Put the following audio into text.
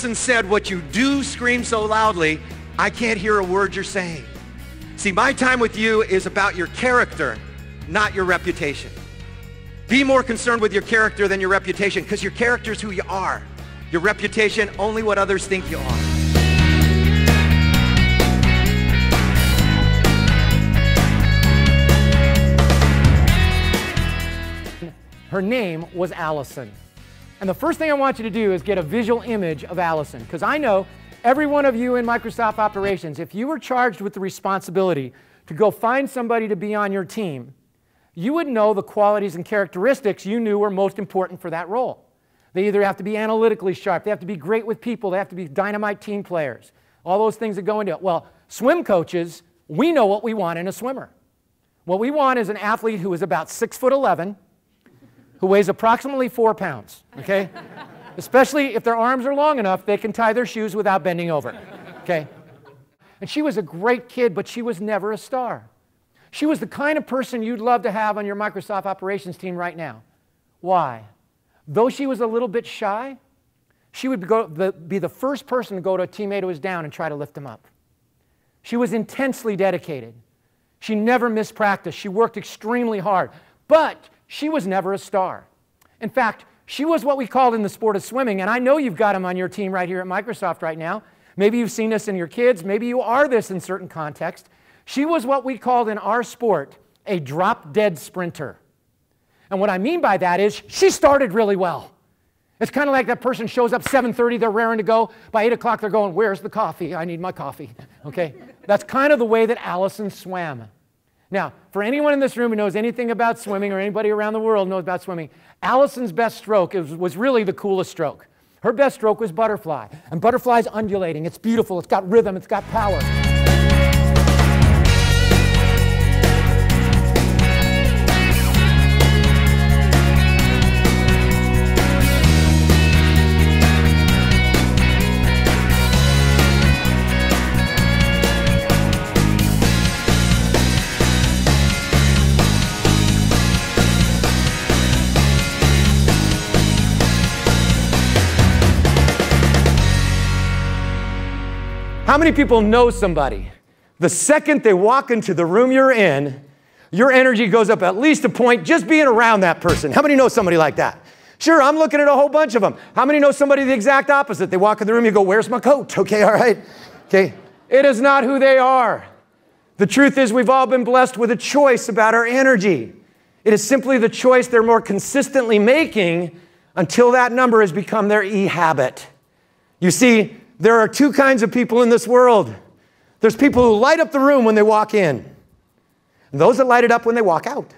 Allison said, what you do scream so loudly, I can't hear a word you're saying. See, my time with you is about your character, not your reputation. Be more concerned with your character than your reputation, because your character is who you are. Your reputation, only what others think you are. Her name was Allison. And the first thing I want you to do is get a visual image of Allison, because I know every one of you in Microsoft Operations, if you were charged with the responsibility to go find somebody to be on your team, you would know the qualities and characteristics you knew were most important for that role. They either have to be analytically sharp, they have to be great with people, they have to be dynamite team players, all those things that go into it. Well, swim coaches, we know what we want in a swimmer. What we want is an athlete who is about 6'11", who weighs approximately 4 pounds, okay? Especially if their arms are long enough, they can tie their shoes without bending over, okay? And she was a great kid, but she was never a star. She was the kind of person you'd love to have on your Microsoft Operations team right now. Why? Though she was a little bit shy, she would be the first person to go to a teammate who was down and try to lift him up. She was intensely dedicated. She never missed practice. She worked extremely hard, but she was never a star. In fact, she was what we called in the sport of swimming, and I know you've got them on your team right here at Microsoft right now. Maybe you've seen this in your kids. Maybe you are this in certain contexts. She was what we called in our sport a drop-dead sprinter. And what I mean by that is she started really well. It's kind of like that person shows up 7:30, they're raring to go. By 8 o'clock, they're going, where's the coffee? I need my coffee. Okay? That's kind of the way that Allison swam. Now, for anyone in this room who knows anything about swimming, or anybody around the world knows about swimming, Allison's best stroke was really the coolest stroke. Her best stroke was butterfly. And butterfly's undulating. It's beautiful. It's got rhythm. It's got power. How many people know somebody? The second they walk into the room you're in, your energy goes up at least a point just being around that person. How many know somebody like that? Sure, I'm looking at a whole bunch of them. How many know somebody the exact opposite? They walk in the room, you go, where's my coat? Okay, all right. Okay, it is not who they are. The truth is we've all been blessed with a choice about our energy. It is simply the choice they're more consistently making until that number has become their e-habit. You see, there are two kinds of people in this world. There's people who light up the room when they walk in, and those that light it up when they walk out.